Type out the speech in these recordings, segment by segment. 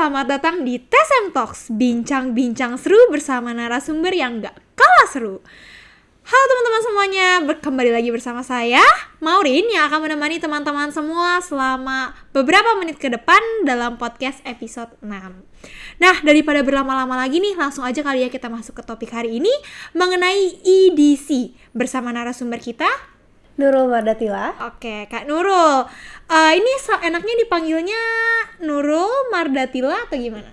selamat datang di TSM Talks, bincang-bincang seru bersama narasumber yang gak kalah seru. Halo teman-teman semuanya, kembali lagi bersama saya, Maureen, yang akan menemani teman-teman semua selama beberapa menit ke depan dalam podcast episode 6. Nah, daripada berlama-lama lagi nih, langsung aja kali ya kita masuk ke topik hari ini mengenai EDC bersama narasumber kita, Nurul Mardatila. Oke, Kak Nurul. Ini enaknya dipanggilnya Nurul Mardatila atau gimana?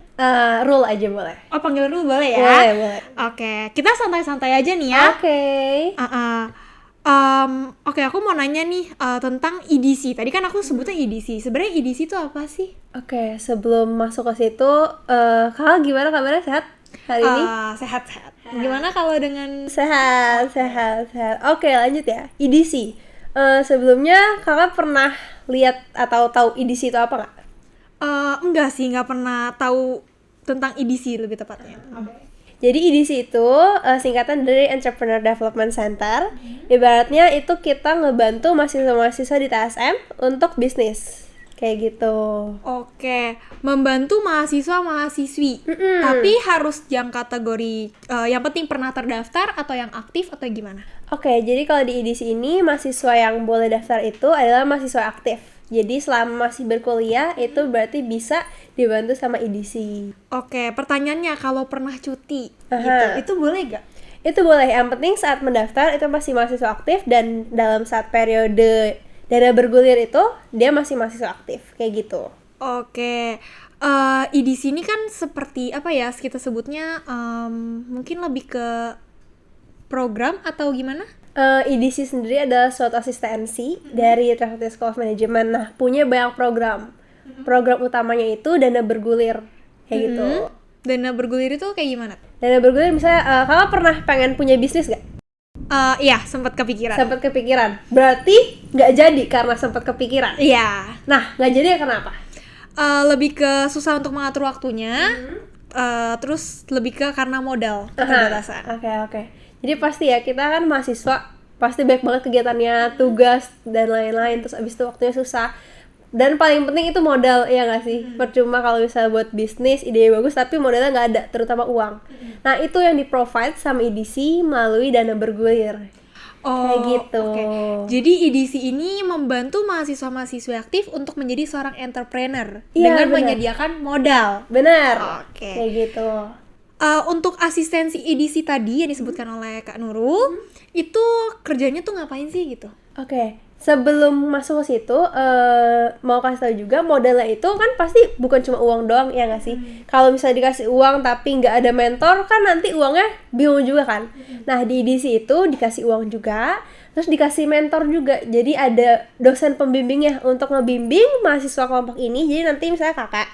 Rul aja boleh. Oh, panggil Nurul boleh ya? Boleh. Oke, kita santai-santai aja nih ya. Oke. Oke, aku mau nanya nih tentang EDC. Tadi kan aku sebutnya EDC. Sebenarnya EDC itu apa sih? Oke, sebelum masuk ke situ, kakak gimana kabarnya, sehat hari ini? Sehat-sehat. Gimana kalau dengan... Sehat. Oke, lanjut ya. EDC. Sebelumnya kakak pernah lihat atau tahu EDC itu apa nggak? Enggak sih, nggak pernah tahu tentang EDC lebih tepatnya. Jadi EDC itu singkatan dari Entrepreneur Development Center. Ibaratnya itu kita ngebantu mahasiswa-mahasiswa di TSM untuk bisnis. Kayak gitu. Oke, membantu mahasiswa-mahasiswi. Tapi harus yang kategori, yang penting pernah terdaftar atau yang aktif atau gimana? Oke, jadi kalau di EDC ini mahasiswa yang boleh daftar itu adalah mahasiswa aktif. Jadi selama masih berkuliah itu berarti bisa dibantu sama EDC. Oke, pertanyaannya kalau pernah cuti gitu, itu boleh gak? Itu boleh, yang penting saat mendaftar itu masih mahasiswa aktif dan dalam saat periode dana bergulir itu dia masih mahasiswa aktif, kayak gitu. Oke, EDC ini kan seperti apa ya, kita sebutnya mungkin lebih ke program atau gimana? EDC sendiri adalah suatu asistensi dari Travelers School of Management. Nah, punya banyak program. Program utamanya itu dana bergulir, kayak gitu. Dana bergulir itu kayak gimana? Dana bergulir misalnya, kakak pernah pengen punya bisnis gak? Iya, sempat kepikiran. Berarti nggak jadi karena sempat kepikiran. Iya. Nah, nggak jadi ya kenapa? Lebih ke susah untuk mengatur waktunya. Terus lebih ke karena modal, keterbatasan. Oke. Jadi pasti ya, kita kan mahasiswa, pasti banyak banget kegiatannya, tugas dan lain-lain. Terus abis itu waktunya susah. Dan paling penting itu modal, ya nggak sih? Percuma kalau misalnya buat bisnis, ide bagus tapi modalnya nggak ada, terutama uang. Nah, itu yang di-provide sama EDC melalui dana bergulir. Kayak gitu. Okay. Jadi EDC ini membantu mahasiswa-mahasiswi aktif untuk menjadi seorang entrepreneur dengan menyediakan modal. Benar. Oke. Kayak gitu. Untuk asistensi EDC tadi yang disebutkan oleh Kak Nurul, itu kerjanya tuh ngapain sih gitu? Oke. Sebelum masuk ke situ, mau kasih tahu juga modalnya itu kan pasti bukan cuma uang doang, ya nggak sih? Kalau misalnya dikasih uang tapi nggak ada mentor, kan nanti uangnya bingung juga kan? Nah, di EDC itu dikasih uang juga, terus dikasih mentor juga. Jadi ada dosen pembimbingnya untuk ngebimbing mahasiswa kelompok ini. Jadi nanti misalnya kakak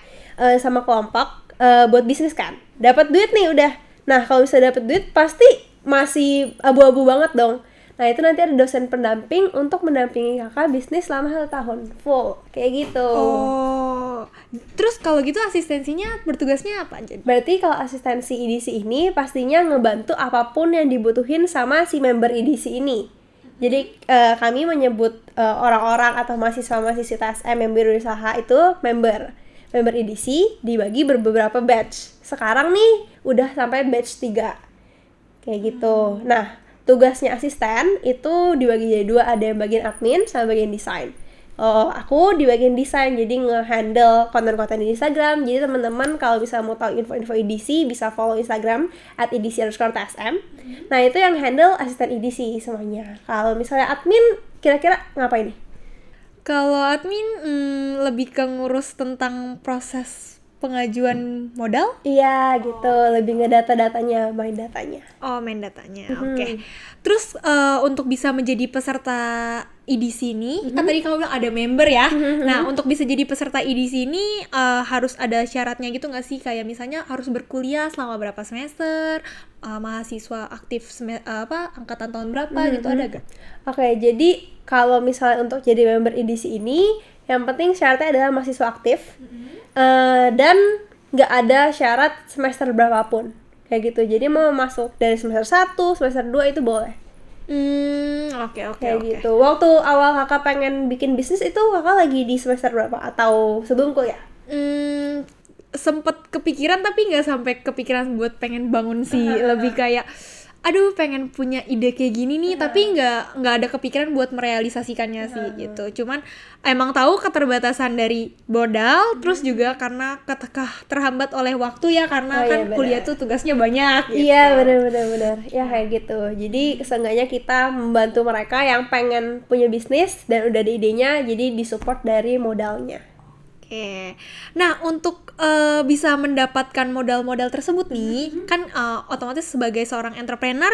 sama kelompok buat bisnis kan, dapat duit nih udah. Nah, kalau misalnya dapat duit pasti masih abu-abu banget dong. Nah, itu nanti ada dosen pendamping untuk mendampingi kakak bisnis selama 1 tahun full, kayak gitu. Terus kalau gitu asistensinya bertugasnya apa aja? Berarti kalau asistensi EDC ini pastinya ngebantu apapun yang dibutuhin sama si member EDC ini. Jadi kami menyebut orang-orang atau mahasiswa-mahasiswa TSM yang berusaha itu member EDC dibagi beberapa batch. Sekarang nih udah sampai batch 3, kayak gitu. Nah, tugasnya asisten itu dibagi jadi 2, ada yang bagian admin sama bagian desain. Aku di bagian desain, jadi nge-handle konten-konten di Instagram. Jadi teman-teman kalau bisa mau tahu info-info EDC bisa follow Instagram @edc_tsm. Nah, itu yang handle asisten EDC semuanya. Kalau misalnya admin, kira-kira ngapain nih? Kalau admin lebih ke ngurus tentang proses pengajuan modal? Iya gitu, lebih nge-data-datanya, main datanya. Main datanya, oke. Terus untuk bisa menjadi peserta EDC ini, kan tadi kamu bilang ada member ya. Nah, untuk bisa jadi peserta EDC ini harus ada syaratnya gitu nggak sih? Kayak misalnya harus berkuliah selama berapa semester, mahasiswa aktif angkatan tahun berapa gitu, ada gak? Oke, jadi kalau misalnya untuk jadi member EDC ini, yang penting syaratnya adalah mahasiswa aktif. Dan nggak ada syarat semester berapapun, kayak gitu. Jadi mau masuk dari semester 1, semester 2 itu boleh. Oke. Gitu. Waktu awal kakak pengen bikin bisnis itu kakak lagi di semester berapa? Atau sebelum kuliah? sempet kepikiran tapi nggak sampai kepikiran buat pengen bangun sih. Lebih kayak aduh pengen punya ide kayak gini nih, tapi nggak ada kepikiran buat merealisasikannya sih gitu. Cuman emang tahu keterbatasan dari modal, terus juga karena terhambat oleh waktu ya, karena kan iya, kuliah tuh tugasnya banyak gitu. Iya benar ya kayak gitu. Jadi seenggaknya kita membantu mereka yang pengen punya bisnis dan udah ada idenya, jadi disupport dari modalnya. Oke. Nah, untuk bisa mendapatkan modal-modal tersebut nih, kan otomatis sebagai seorang entrepreneur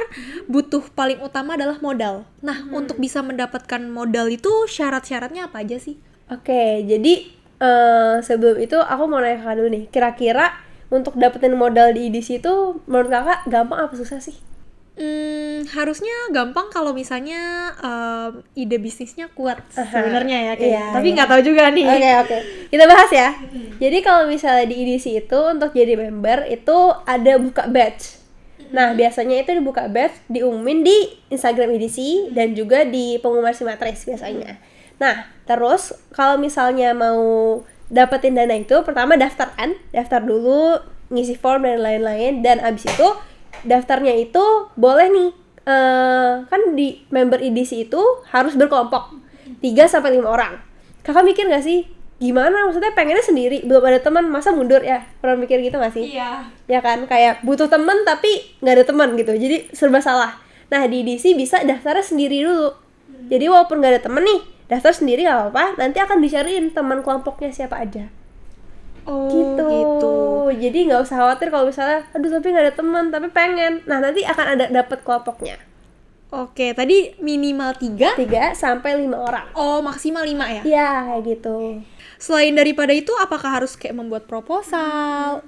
butuh paling utama adalah modal. Nah, untuk bisa mendapatkan modal itu syarat-syaratnya apa aja sih? Oke, jadi sebelum itu aku mau nanya ke kakak dulu nih. Kira-kira untuk dapetin modal di EDC itu menurut kakak gampang apa susah sih? Harusnya gampang kalau misalnya ide bisnisnya kuat sebenarnya ya kayak. Tapi nggak tahu juga nih. Oke. Kita bahas ya. Jadi kalau misalnya di EDC itu untuk jadi member itu ada buka badge. Nah, biasanya itu dibuka badge, diumumin di Instagram EDC dan juga di pengumuman Simatris biasanya. Nah, terus kalau misalnya mau dapetin dana itu, pertama daftar dulu, ngisi form dan lain-lain, dan abis itu daftarnya itu boleh nih, kan di member EDC itu harus berkelompok 3-5 orang. Kakak mikir gak sih? Gimana? Maksudnya pengennya sendiri, belum ada teman, masa mundur ya? Pernah mikir gitu gak sih? Iya. Ya kan, kayak butuh teman tapi gak ada teman gitu, jadi serba salah. Nah di EDC bisa daftarnya sendiri dulu. Jadi walaupun gak ada temen nih, daftar sendiri gak apa-apa, nanti akan dicariin teman kelompoknya siapa aja. Oh, gitu. Jadi nggak usah khawatir kalau misalnya aduh tapi nggak ada teman tapi pengen. Nah nanti akan ada dapat kelompoknya. Oke, tadi minimal 3 3-5 orang. Oh, maksimal 5 ya? Iya kayak gitu. Selain daripada itu, apakah harus kayak membuat proposal?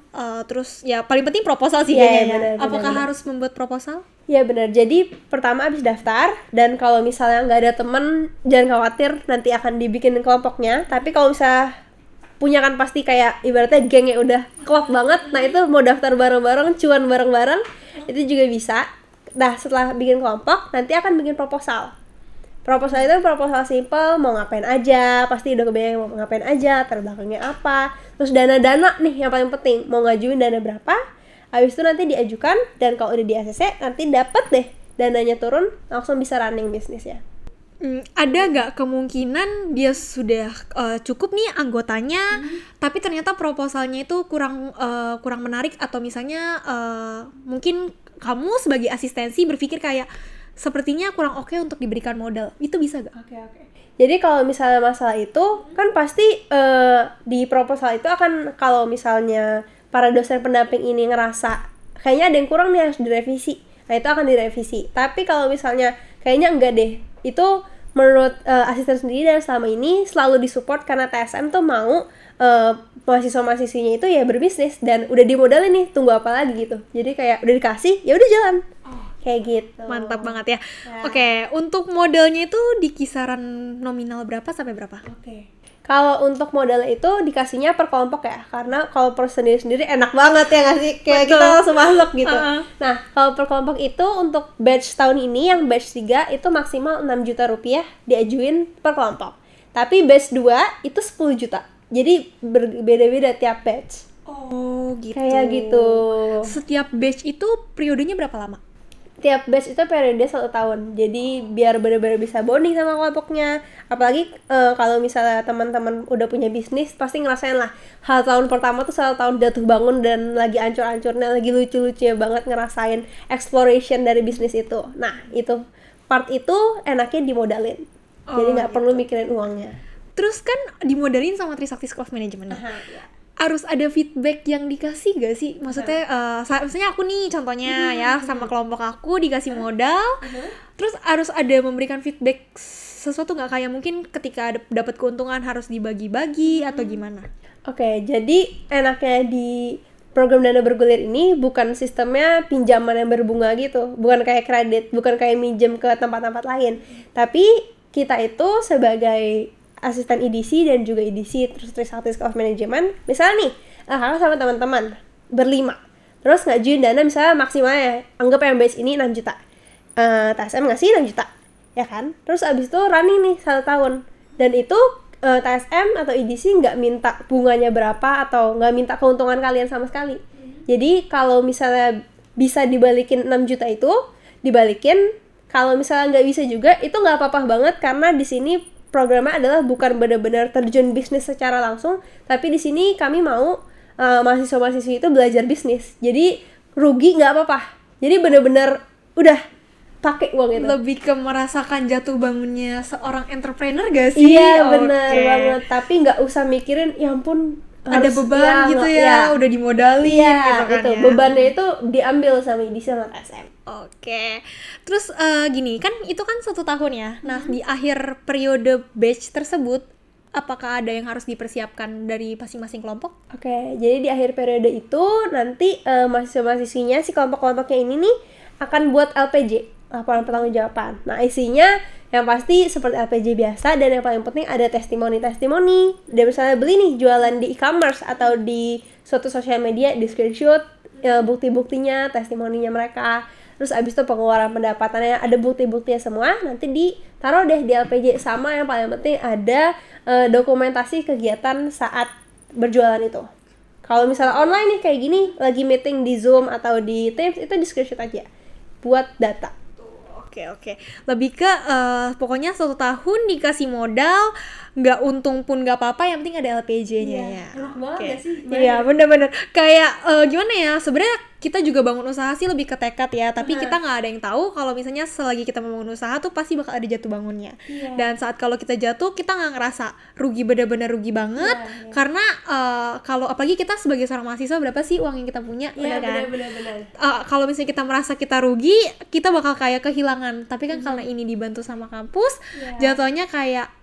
Terus ya paling penting proposal sih Iya, kayaknya. benar, Apakah benar. harus membuat proposal? Iya benar. Jadi pertama abis daftar, dan kalau misalnya nggak ada teman jangan khawatir, nanti akan dibikin kelompoknya. Tapi kalau misalnya punya kan pasti kayak ibaratnya geng yang udah klop banget, nah itu mau daftar bareng-bareng, cuan bareng-bareng, itu juga bisa. Nah setelah bikin kelompok, nanti akan bikin proposal. Proposal itu proposal simple, mau ngapain aja, pasti udah kebayang mau ngapain aja, terbelakangnya apa. Terus dana-dana nih yang paling penting, mau ngajuin dana berapa, habis itu nanti diajukan, dan kalau udah di ACC, nanti dapat deh dananya turun, langsung bisa running bisnisnya. Ada nggak kemungkinan dia sudah cukup nih anggotanya, tapi ternyata proposalnya itu kurang menarik, atau misalnya mungkin kamu sebagai asistensi berpikir kayak sepertinya kurang oke untuk diberikan modal, itu bisa nggak? Oke. Jadi kalau misalnya masalah itu kan pasti di proposal itu akan, kalau misalnya para dosen pendamping ini ngerasa kayaknya ada yang kurang nih harus direvisi, nah itu akan direvisi. Tapi kalau misalnya kayaknya enggak deh, itu menurut asisten sendiri dan selama ini selalu disupport karena TSM tuh mau mahasiswa-mahasiswinya itu ya berbisnis dan udah dimodalin nih, tunggu apa lagi gitu. Jadi kayak udah dikasih, ya udah jalan. Kayak gitu. Mantap banget ya. Oke, untuk modalnya itu di kisaran nominal berapa sampai berapa? Oke. Kalau untuk modal itu dikasihnya per kelompok ya, karena kalau per sendiri-sendiri enak banget ya nggak sih? Kayak Betul. kita langsung masuk gitu. Uh-uh. Nah, kalau per kelompok itu untuk batch tahun ini yang batch 3 itu maksimal 6 juta rupiah diajuin per kelompok. Tapi batch 2 itu 10 juta. Jadi berbeda-beda tiap batch. Oh, gitu. Kayak gitu. Setiap batch itu periodenya berapa lama? Tiap batch itu periode 1 tahun. Jadi biar benar-benar bisa bonding sama kelompoknya. Apalagi kalau misalnya teman-teman udah punya bisnis, pasti ngerasain lah hal tahun pertama tuh 1 tahun jatuh bangun dan lagi ancur-ancurnya, lagi lucu-lucunya banget ngerasain exploration dari bisnis itu. Nah, itu part itu enaknya dimodalin. Jadi nggak perlu mikirin uangnya. Terus kan dimodalin sama Trisakti School of Management. Ya. Harus ada feedback yang dikasih gak sih? Maksudnya, misalnya aku nih contohnya ya, sama kelompok aku dikasih modal, terus harus ada memberikan feedback sesuatu nggak, kayak mungkin ketika dapat keuntungan harus dibagi-bagi atau gimana? Oke, jadi enaknya di program dana bergulir ini bukan sistemnya pinjaman yang berbunga gitu, bukan kayak kredit, bukan kayak minjem ke tempat-tempat lain, tapi kita itu sebagai asisten EDC dan juga EDC terus Trisakti School of Management, misalnya nih kakak sama teman-teman berlima, terus ngajuin dana misalnya maksimalnya anggap yang batch ini 6 juta, TSM ngasih 6 juta ya kan, terus abis itu running nih 1 tahun, dan itu TSM atau EDC nggak minta bunganya berapa atau nggak minta keuntungan kalian sama sekali. Jadi kalau misalnya bisa dibalikin 6 juta itu dibalikin, kalau misalnya nggak bisa juga itu nggak apa-apa banget, karena di sini programnya adalah bukan benar-benar terjun bisnis secara langsung, tapi di sini kami mau mahasiswa-mahasiswi itu belajar bisnis. Jadi rugi nggak apa-apa. Jadi benar-benar udah pakai uang itu. Lebih ke merasakan jatuh bangunnya seorang entrepreneur gak sih? Iya benar Oke. banget. Tapi nggak usah mikirin ya ampun Ada harus- beban gitu ya, udah dimodalin Iya, gitu kan itu ya. bebannya itu diambil sama EDC sama TSM. Oke, terus gini kan itu kan 1 tahun ya. Nah di akhir periode batch tersebut, apakah ada yang harus dipersiapkan dari masing-masing kelompok? Oke, jadi di akhir periode itu nanti mahasiswa-mahasiswinya si kelompok-kelompoknya ini nih akan buat LPJ, laporan pertanggungjawaban. Nah isinya yang pasti seperti LPJ biasa, dan yang paling penting ada testimoni-testimoni. Dia misalnya beli nih jualan di e-commerce atau di suatu sosial media, di screenshot bukti-buktinya, testimoninya mereka. Terus abis itu pengeluaran pendapatannya, ada bukti-buktinya semua, nanti ditaruh deh di LPJ. Sama yang paling penting ada dokumentasi kegiatan saat berjualan itu. Kalau misalnya online nih kayak gini, lagi meeting di Zoom atau di Teams, itu di screenshot aja buat data. Oke. Lebih ke pokoknya 1 tahun dikasih modal, nggak untung pun nggak apa-apa, yang penting ada LPJ-nya ya. Enak banget Oke. gak sih? Iya, bener-bener. Kayak gimana ya? Sebenarnya kita juga bangun usaha sih lebih ke tekad ya, tapi kita nggak ada yang tahu kalau misalnya selagi kita membangun usaha tuh pasti bakal ada jatuh bangunnya. Iya. Dan saat kalau kita jatuh, kita nggak ngerasa rugi, bener-bener rugi banget, karena kalau apalagi kita sebagai seorang mahasiswa, berapa sih uang yang kita punya, Iya, bener kan? benar-benar. Kalau misalnya kita merasa kita rugi, kita bakal kayak kehilangan. Tapi kan karena ini dibantu sama kampus, jatuhnya kayak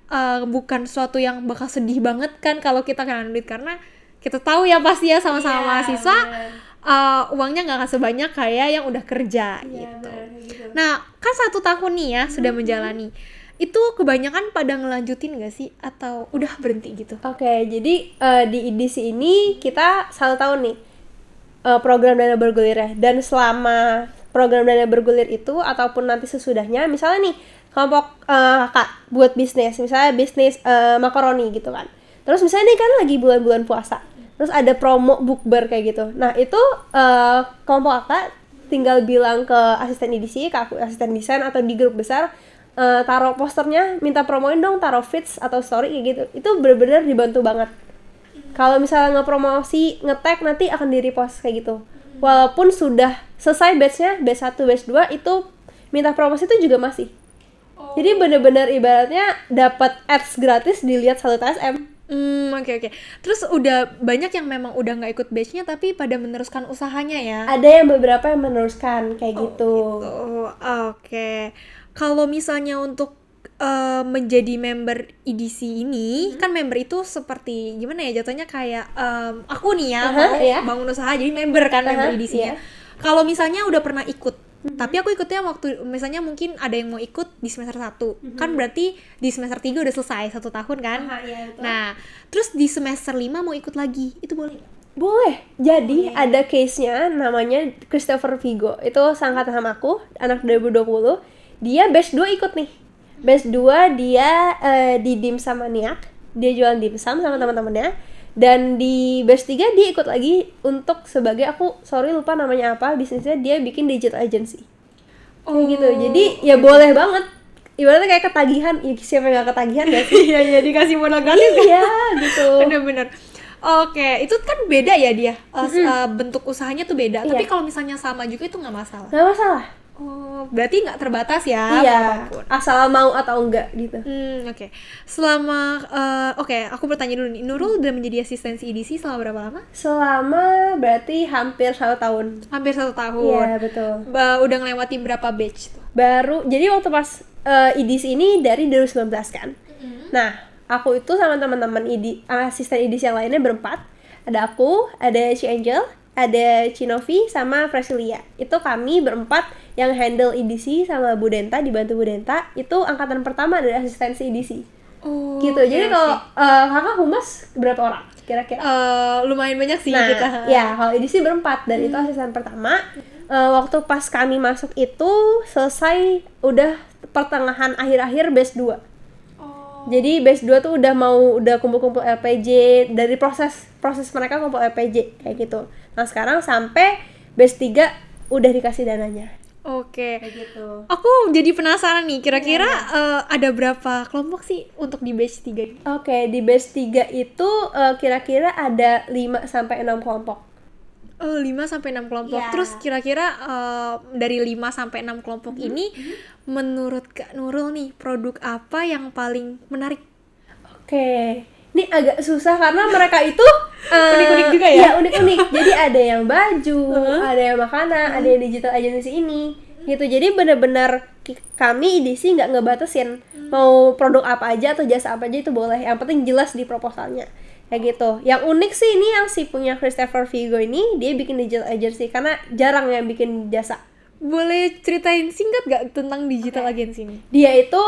bukan suatu yang bakal sedih banget kan kalau kita kehilangan duit, karena kita tahu ya pasti ya sama-sama mahasiswa uangnya nggak akan sebanyak kayak yang udah kerja gitu. Nah kan 1 tahun nih ya sudah menjalani, itu kebanyakan pada ngelanjutin gak sih atau udah berhenti gitu? Oke, jadi di EDC ini kita 1 tahun nih program dana bergulirnya, dan selama program dana bergulir itu ataupun nanti sesudahnya, misalnya nih kelompok kakak buat bisnis, misalnya bisnis makaroni gitu kan. Terus misalnya nih kan lagi bulan-bulan puasa, terus ada promo bukber kayak gitu. Nah itu kelompok kakak tinggal bilang ke asisten edisi, ke aku asisten desain atau di grup besar, taruh posternya, minta promoin dong, taruh feeds atau story kayak gitu. Itu benar-benar dibantu banget. Kalau misalnya ngepromosi, nge-tag, nanti akan di-repost kayak gitu. Walaupun sudah selesai batch-nya, batch 1, batch 2, itu minta promosi itu juga masih. Jadi benar-benar ibaratnya dapat ads gratis dilihat 1 TSM. Oke. Terus udah banyak yang memang udah nggak ikut batch-nya tapi pada meneruskan usahanya ya? Ada yang beberapa yang meneruskan kayak gitu. Oke. Kalau misalnya untuk menjadi member EDC ini, kan member itu seperti gimana ya, jatuhnya kayak aku nih ya mau bangun usaha jadi member kan, member EDC-nya. Kalau misalnya udah pernah ikut, tapi aku ikutnya waktu misalnya mungkin ada yang mau ikut di semester 1, kan berarti di semester 3 udah selesai 1 tahun kan. Nah terus di semester 5 mau ikut lagi, itu boleh nggak? Boleh. Jadi ada case-nya namanya Christopher Vigo. Itu seangkatan sama aku, anak 2020. Dia batch 2 ikut nih. Batch 2 dia di dimsum maniak. Dia jualan dimsum sama teman-temannya. Dan di batch 3 dia ikut lagi untuk sebagai, aku sorry lupa namanya apa, bisnisnya dia bikin digital agency. Kayak gitu. Jadi ya boleh banget. Ibaratnya kayak ketagihan. Ya, siapa yang gak ketagihan gak sih? Iya dikasih modal gratis. Iya gitu. Bener-bener. Oke, itu kan beda ya dia, bentuk usahanya tuh beda. Tapi kalau misalnya sama juga itu nggak masalah. Gak masalah. Oh, berarti nggak terbatas ya? Iya, Apapun. asal mau atau enggak gitu. Oke. Selama aku bertanya dulu nih, Nurul udah menjadi asistensi EDC selama berapa lama? Selama berarti hampir 1 tahun. Hampir 1 tahun. Iya betul. Udah ngelewatin berapa batch tuh? Baru, jadi waktu pas EDC ini dari 2019 kan. Nah, aku itu sama teman-teman asisten EDC yang lainnya berempat. Ada aku, ada Ci Angel, ada Cinovi, sama Fresilia. Itu kami berempat yang handle EDC sama Bu Denta, dibantu Bu Denta. Itu angkatan pertama dari asistensi EDC. Oh, Gitu. Jadi kalau kakak humas berapa orang kira-kira? Lumayan banyak sih Nah, kita. ya kalau EDC berempat, dan itu asisten pertama. Waktu pas kami masuk itu selesai udah pertengahan akhir-akhir batch 2. Jadi batch 2 tuh udah kumpul-kumpul LPJ, dari proses mereka kumpul LPJ kayak gitu. Nah, sekarang sampai batch 3 udah dikasih dananya. Oke. Kayak gitu. Aku jadi penasaran nih, kira-kira ada berapa kelompok sih untuk di batch 3 ini? Oke, di batch 3 itu kira-kira ada 5 sampai 6 kelompok. 5 sampai 6 kelompok. Iya. Terus kira-kira dari 5 sampai 6 kelompok ini menurut Kak Nurul nih, produk apa yang paling menarik? Oke, ini agak susah karena mereka itu Unik-unik juga ya? Iya, unik-unik. Jadi ada yang baju, ada yang makanan, ada yang digital agency ini gitu. Jadi benar-benar kami edisi nggak ngebatasin mau produk apa aja atau jasa apa aja itu boleh. Yang penting jelas di proposalnya. Kayak gitu. Yang unik sih ini yang si punya Christopher Vigo ini, dia bikin digital agency karena jarang yang bikin jasa. Boleh ceritain singkat gak tentang digital agency ini? Dia itu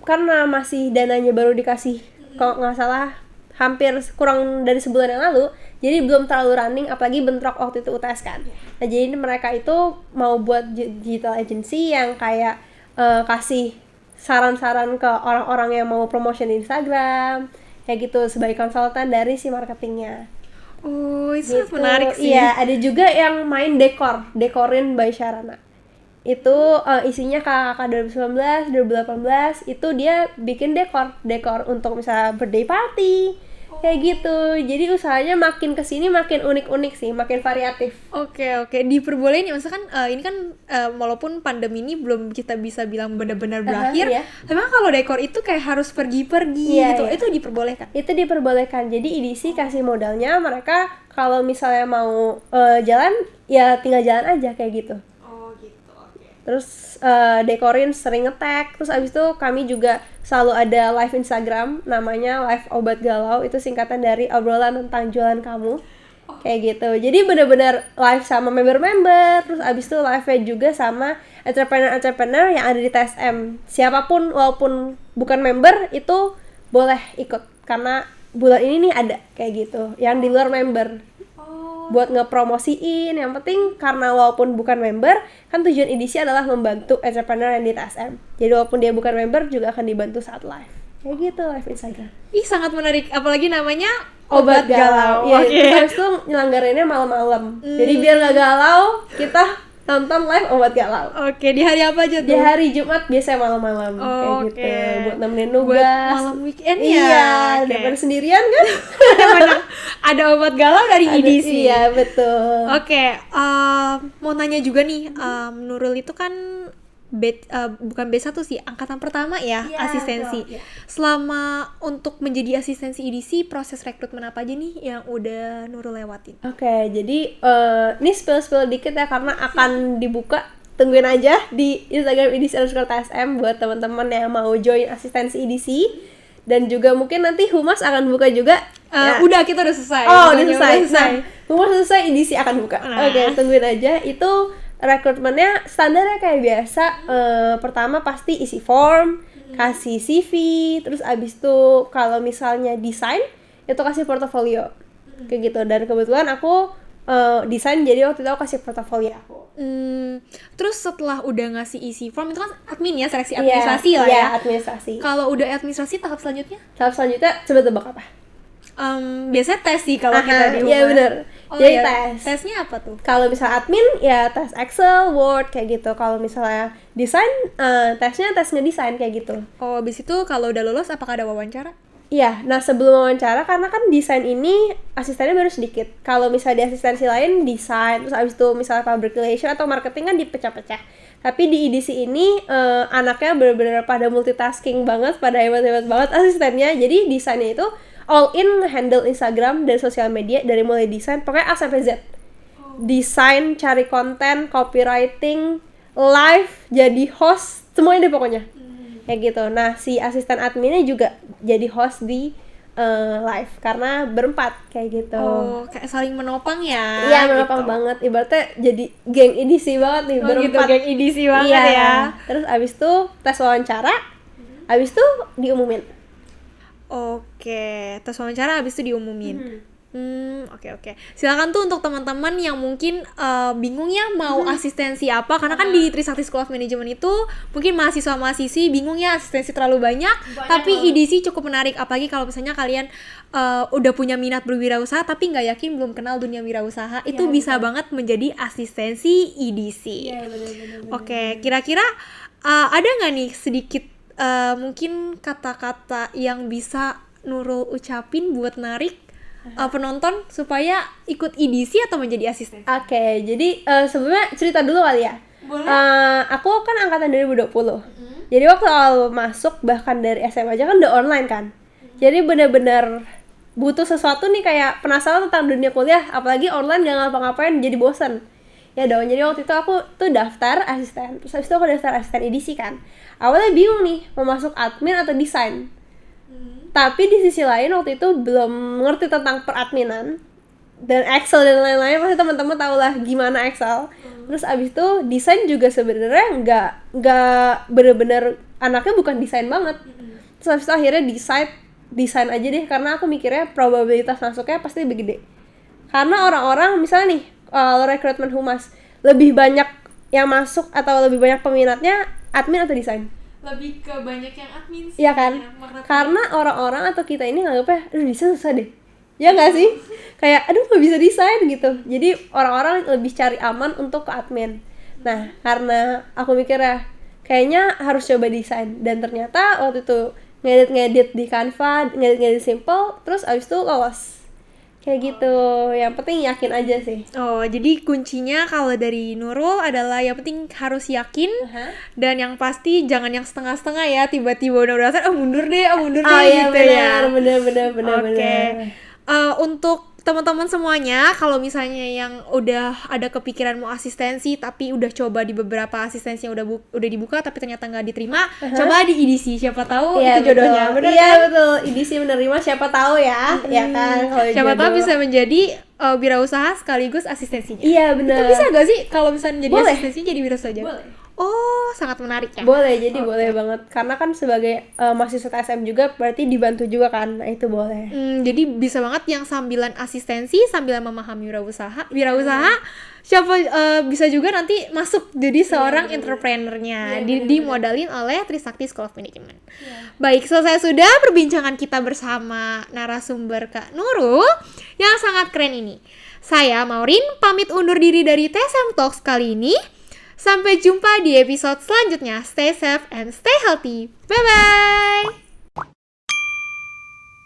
karena masih dananya baru dikasih, kalau nggak salah hampir kurang dari sebulan yang lalu, jadi belum terlalu running, apalagi bentrok waktu itu UTS kan. Nah, jadi mereka itu mau buat digital agency yang kayak kasih saran-saran ke orang-orang yang mau promotion di Instagram kayak gitu, sebagai konsultan dari si marketingnya. Oh, itu Gitu. menarik sih. Iya, ada juga yang main dekorin by Sharana. Itu isinya kakak 2019, 2018 itu dia bikin dekor untuk misalnya birthday party kayak gitu. Jadi usahanya makin kesini makin unik-unik sih, makin variatif. Oke, diperbolehin ya, maksudnya kan ini kan walaupun pandemi ini belum kita bisa bilang benar-benar berakhir, iya. memang kalau dekor itu kayak harus pergi-pergi Iya, gitu, iya. itu diperbolehkan. Itu diperbolehkan. Jadi edisi kasih modalnya, mereka kalau misalnya mau jalan ya tinggal jalan aja kayak gitu. Oh gitu, oke. Terus dekorin sering nge-tag. Terus abis itu kami juga selalu ada live Instagram, namanya Live Obat Galau. Itu singkatan dari obrolan tentang jualan kamu. Kayak gitu. Jadi benar-benar live sama member-member. Terus abis itu live-nya juga sama entrepreneur-entrepreneur yang ada di TSM. Siapapun walaupun bukan member itu boleh ikut. Karena bulan ini nih ada kayak gitu. Yang di luar member. Buat ngepromosiin, yang penting karena walaupun bukan member, kan tujuan edisi adalah membantu entrepreneur yang di TSM. Jadi walaupun dia bukan member juga akan dibantu saat live. Kayak gitu live Instagram. Ih, sangat menarik, apalagi namanya Obat Galau. Ya, Oke. kita itu nyelenggarainnya malam-malam. Jadi biar nggak galau, kita nonton live Obat Galau. Oke, di hari apa aja tuh? Di hari Jumat biasanya malam-malam kayak Oke. gitu. Buat nemenin Buat nugas. malam weekend ya. Iya, Oke. daripada sendirian kan? Benar. Ada obat galau dari edisi. Iya, betul. Oke, mau nanya juga nih, Nurul itu kan bukan B1 sih, angkatan pertama ya, Iya, asistensi. betul, iya. Selama untuk menjadi asistensi edisi, proses rekrutmen apa aja nih yang udah Nurul lewatin? Oke, jadi ini spill dikit ya karena akan dibuka. Tungguin aja di Instagram edisi_tsm buat teman-teman yang mau join asistensi edisi. Dan juga mungkin nanti Humas akan buka juga. Ya. Udah, kita udah selesai. Oh, udah Bukannya selesai. Nah, Humas selesai, edisi akan buka. Nah. Oke, tungguin aja. Itu rekrutmennya standarnya kayak biasa. Pertama pasti isi form, kasih CV, terus abis itu kalau misalnya desain, itu kasih portofolio. Kayak gitu. Dan kebetulan aku desain, jadi waktu itu aku kasih portofolio aku. Terus setelah udah ngasih isi form, itu kan admin ya, seleksi administrasi lah Iya, ya. administrasi. Kalau udah administrasi, tahap selanjutnya? Tahap selanjutnya coba tebak apa? Biasanya tes sih kalau kita di rumah. Iya benar. Oh, Jadi iya. tes. Tesnya apa tuh? Kalau misal admin ya tes Excel, Word kayak gitu. Kalau misalnya desain, tesnya tes ngedesain kayak gitu. Oh, habis itu kalau udah lulus apakah ada wawancara? Iya, nah sebelum wawancara, karena kan desain ini asistennya baru sedikit. Kalau misalnya di asistensi lain desain, terus abis itu misalnya public relation atau marketing kan dipecah-pecah. Tapi di edisi ini anaknya benar-benar pada multitasking banget, pada hebat-hebat banget asistennya. Jadi desainnya itu all in handle Instagram dan sosial media, dari mulai desain pokoknya A sampai Z. Desain, cari konten, copywriting, live, jadi host, semuanya deh pokoknya. Kayak gitu. Nah, si asisten adminnya juga jadi host di live karena berempat kayak gitu. Oh, kayak saling menopang ya. Iya, menopang gitu. banget. Ibaratnya jadi geng edisi banget nih, Oh, berempat. gitu, geng edisi banget Iya. ya. Terus abis itu tes wawancara, abis itu diumumin. Oke, tes wawancara habis itu diumumin. Oke. Silakan tuh untuk teman-teman yang mungkin bingung ya mau asistensi apa, karena kan di Trisakti School of Management itu mungkin mahasiswa-mahasiswi bingung ya asistensi terlalu banyak tapi IDC cukup menarik, apalagi kalau misalnya kalian udah punya minat berwirausaha tapi nggak yakin, belum kenal dunia wirausaha, itu bisa banget menjadi asistensi IDC. Oke, kira-kira ada nggak nih sedikit mungkin kata-kata yang bisa Nurul ucapin buat narik penonton supaya ikut IDC atau menjadi asisten? Oke, jadi sebelumnya cerita dulu kali ya. Aku kan angkatan 2020. Jadi waktu awal masuk, bahkan dari SMA aja kan udah online kan. Jadi benar-benar butuh sesuatu nih, kayak penasaran tentang dunia kuliah, apalagi online gak ngapa-ngapain, jadi bosen. Ya dong, jadi waktu itu aku tuh daftar asisten. Terus habis itu aku daftar asisten IDC kan. Awalnya bingung nih, mau masuk admin atau desain. Tapi di sisi lain waktu itu belum ngerti tentang peradminan dan Excel dan lain-lain. Pasti teman-teman tau lah gimana Excel. Terus abis itu desain juga sebenarnya nggak bener-bener anaknya bukan desain banget. Terus abis itu akhirnya desain aja deh, karena aku mikirnya probabilitas masuknya pasti lebih gede. Karena orang-orang misalnya nih rekrutmen humas, lebih banyak yang masuk atau lebih banyak peminatnya admin atau desain? Lebih ke banyak yang admin sih. Iya kan? Karena orang-orang atau kita ini nganggapnya, aduh desain susah deh. Ya nggak sih? Kayak, aduh nggak bisa desain gitu. Jadi orang-orang lebih cari aman untuk ke admin. Nah, karena aku mikirnya kayaknya harus coba desain. Dan ternyata waktu itu ngedit di Canva, ngedit simple, terus abis itu lolos. Kayak gitu. Yang penting yakin aja sih. Oh, jadi kuncinya kalau dari Nurul adalah yang penting harus yakin. Dan yang pasti jangan yang setengah-setengah ya, tiba-tiba udah berasa mundur deh Iya, gitu ya. bener. Oke. Untuk teman-teman semuanya, kalau misalnya yang udah ada kepikiran mau asistensi tapi udah coba di beberapa asistensi yang udah dibuka tapi ternyata nggak diterima, coba di IDC, siapa tahu itu jodohnya. Betul. Iya betul, IDC menerima siapa tahu ya, ya kan. Kalau siapa tahu jodoh bisa menjadi wirausaha sekaligus asistensinya. Iya benar. Itu bisa gak sih kalau misalnya jadi Boleh. asistensi jadi wirausaha aja? Boleh. Oh, sangat menarik ya. Boleh, jadi boleh banget. Karena kan sebagai mahasiswa TSM juga berarti dibantu juga kan. Nah, itu boleh. Jadi bisa banget yang sambilan asistensi, sambilan memahami wirausaha. Siapa bisa juga nanti masuk jadi seorang entrepreneurnya, dimodalin oleh Trisakti School of Management. Baik, selesai sudah perbincangan kita bersama narasumber Kak Nurul yang sangat keren ini. Saya Maureen pamit undur diri dari TSM Talks kali ini. Sampai jumpa di episode selanjutnya. Stay safe and stay healthy. Bye-bye!